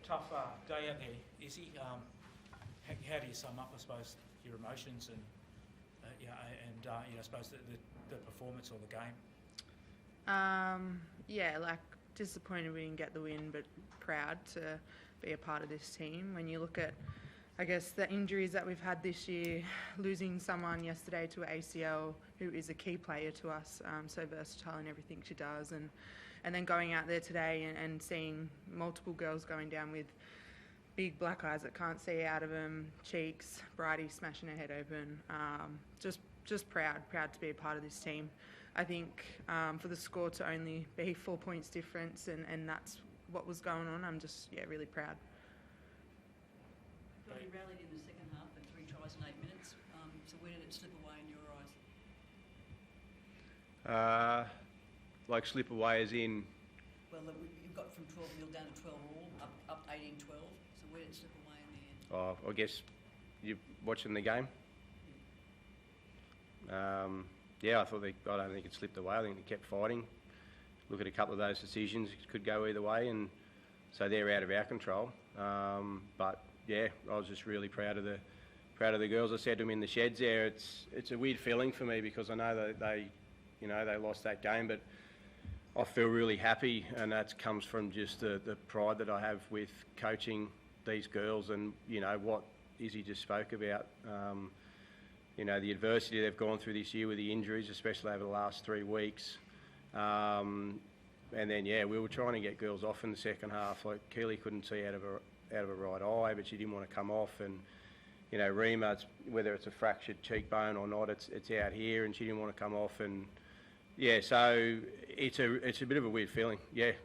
tough day out there, Izzy. How do you sum up, I suppose, your emotions and I suppose the performance or the game? Disappointed we didn't get the win, but proud to be a part of this team. When you look at, I guess, the injuries that we've had this year, losing someone yesterday to an ACL who is a key player to us, so versatile in everything she does, and then going out there today and seeing multiple girls going down with big black eyes that can't see out of them, cheeks, Bridie smashing her head open. Just proud to be a part of this team. I think for the score to only be 4 points difference and that's what was going on, I'm just, really proud. Well, you rallied in the second half at 3 tries in 8 minutes. So where did it slip away in your eyes? Like slip away as in? Well, you've got from 12-0 down to 12 all, up 18-12. So where did it slip away in the end? I guess you're watching the game. I don't think it slipped away. I think they kept fighting. Look at a couple of those decisions, it could go either way, and so they're out of our control. I was just really proud of the girls. I said to them in the sheds there, it's a weird feeling for me because I know that they lost that game, but I feel really happy, and that comes from just the pride that I have with coaching these girls and what Izzy just spoke about. The adversity they've gone through this year with the injuries, especially over the last 3 weeks. We were trying to get girls off in the second half. Like Keely couldn't see out of her right eye, but she didn't want to come off. And Rima, whether it's a fractured cheekbone or not, it's out here, and she didn't want to come off. And so it's a bit of a weird feeling. I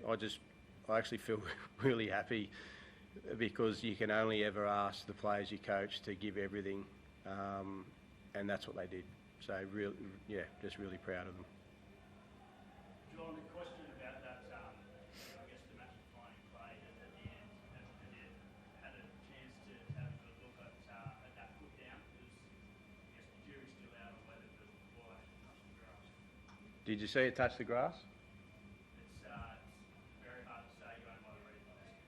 actually feel really happy because you can only ever ask the players you coach to give everything. And that's what they did. So, just really proud of them. John, a question about that, I guess the match defining play at the end. Have you had a chance to have a look at that put down? Because I guess the jury's still out on whether the ball actually touched the grass. Did you see it touch the grass? It's very hard to say going by the replays.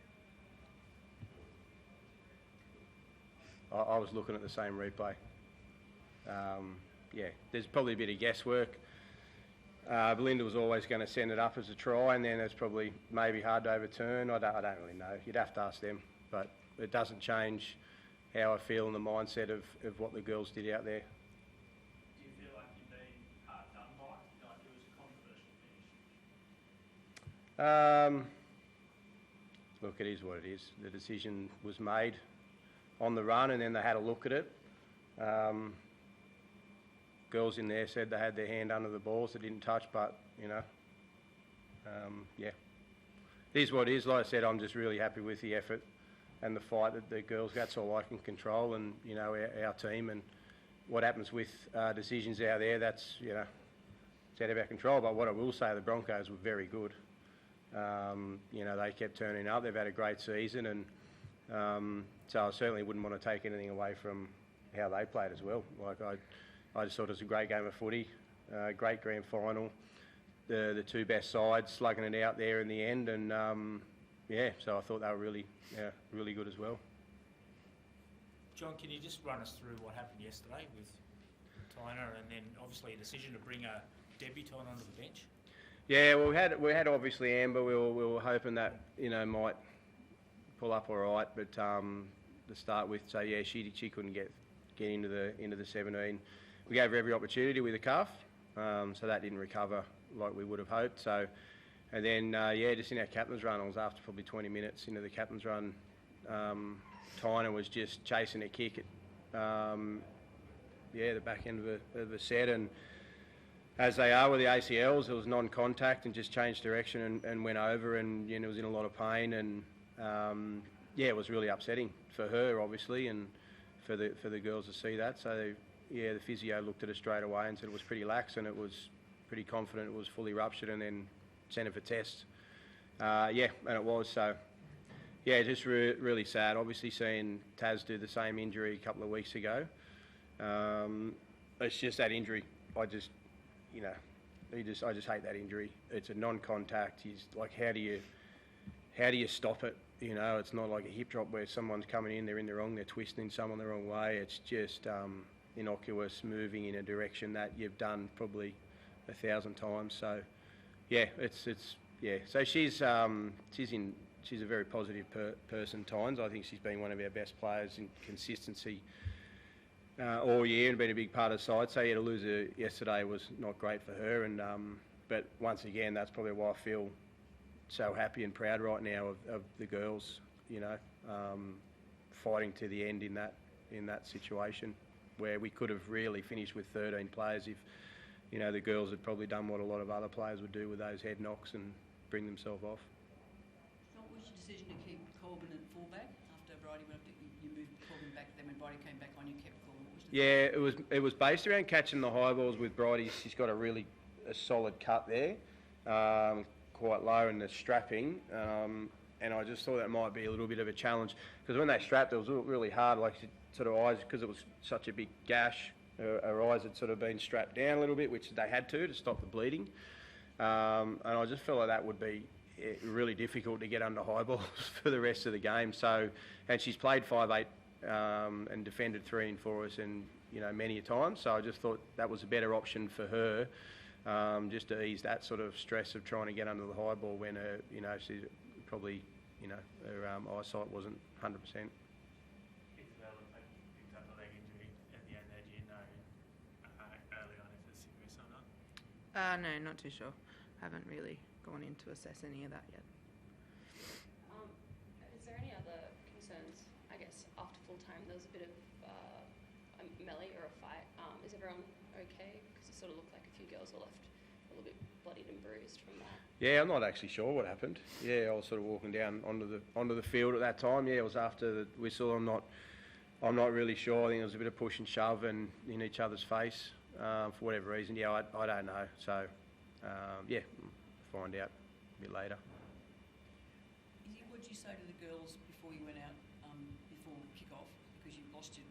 I was looking at the same replay. There's probably a bit of guesswork. Belinda was always going to send it up as a try, and then it's probably maybe hard to overturn. I don't really know. You'd have to ask them, but it doesn't change how I feel in the mindset of what the girls did out there. Do you feel like you've been hard done by? Like it was a controversial finish? Look, it is what it is. The decision was made on the run, and then they had a look at it. Girls in there said they had their hand under the balls, they didn't touch, but it is what it is. Like I said, I'm just really happy with the effort and the fight that the girls. That's all I can control, and our team and what happens with decisions out there. That's it's out of our control. But what I will say, the Broncos were very good. They kept turning up. They've had a great season, and so I certainly wouldn't want to take anything away from how they played as well. Like I just thought it was a great game of footy, great grand final. The two best sides slugging it out there in the end, and so I thought they were really good as well. John, can you just run us through what happened yesterday with Tyner, and then obviously a decision to bring a debutant onto the bench? Yeah, well, we had obviously Amber. We were hoping that might pull up all right, but to start with, so she couldn't get into the 17. We gave her every opportunity with a calf, so that didn't recover like we would have hoped. So, and then just in our captain's run, it was after probably 20 minutes into the captain's run, Tyner was just chasing a kick at the back end of a set, and as they are with the ACLs, it was non-contact and just changed direction and went over, and was in a lot of pain, and it was really upsetting for her obviously, and for the girls to see that. So the physio looked at it straight away and said it was pretty lax, and it was pretty confident it was fully ruptured, and then sent it for tests. And it was. So just really sad. Obviously seeing Taz do the same injury a couple of weeks ago. It's just that injury. I just hate that injury. It's a non-contact. He's like, how do you how do you stop it? You know, it's not like a hip drop where someone's coming in, they're in the wrong, they're twisting someone the wrong way. It's just innocuous, moving in a direction that you've done probably 1,000 times. So, yeah, So she's a very positive person. Tynes, I think she's been one of our best players in consistency all year and been a big part of the side. So yeah, to lose her yesterday was not great for her. And but once again, that's probably why I feel so happy and proud right now of the girls. You know, fighting to the end in that situation where we could have really finished with 13 players if, you know, the girls had probably done what a lot of other players would do with those head knocks and bring themselves off. What was your decision to keep Corbin at fullback after Bridie went up? You moved Corbin back, then when Bridie came back on, you kept Corbin. What was the Yeah, it was based around catching the high balls with Bridie. She's got a solid cut there, quite low in the strapping, and I just thought that might be a little bit of a challenge because when they strapped, it was really hard. Like sort of eyes, because it was such a big gash. Her eyes had sort of been strapped down a little bit, which they had to stop the bleeding. And I just felt like that would be really difficult to get under high balls for the rest of the game. So, and she's played 5'8" and defended 3 and for us, and you know many a time. So I just thought that was a better option for her, just to ease that sort of stress of trying to get under the high ball when her, you know, she's probably, you know, her eyesight wasn't 100%. Isabella picked up a leg injury at the end there. Do you know early on if it's serious or not? No, not too sure. Haven't really gone in to assess any of that yet. Is there any other concerns? I guess after full time there was a bit of a melee or a fight. Is everyone okay? Because it sort of looked like a few girls were left a little bit bloodied and bruised from that. Yeah, I'm not actually sure what happened. Yeah, I was sort of walking down onto the field at that time. Yeah, it was after the whistle. I'm not really sure. I think there was a bit of push and shove and in each other's face for whatever reason. Yeah, I don't know. So yeah, find out a bit later. What did you say to the girls before you went out, before kick-off? Because you lost the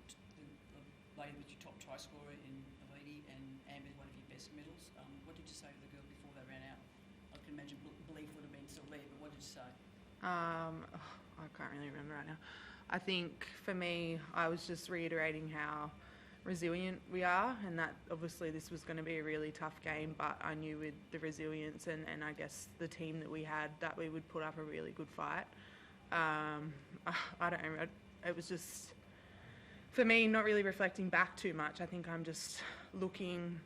lady that your top try scorer in a lady and Amber's one of your best medals. What did you say to the girls before they ran out? I can imagine belief would have been still there, but what did you say? I can't really remember right now. I think for me, I was just reiterating how resilient we are, and that obviously this was going to be a really tough game, but I knew with the resilience and I guess the team that we had that we would put up a really good fight. I don't know, it was just, for me, not really reflecting back too much. I think I'm just looking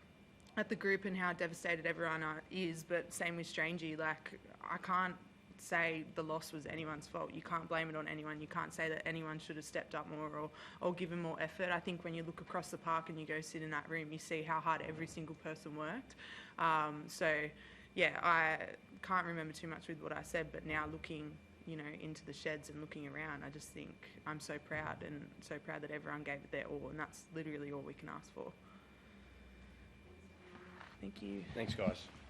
at the group and how devastated everyone is, but same with Strangey, like I can't say the loss was anyone's fault. You can't blame it on anyone. You can't say that anyone should have stepped up more or given more effort. I think when you look across the park and you go sit in that room, you see how hard every single person worked. So yeah, I can't remember too much with what I said, but now looking, you know, into the sheds and looking around, I just think I'm so proud that everyone gave it their all, and that's literally all we can ask for. Thank you. Thanks, guys.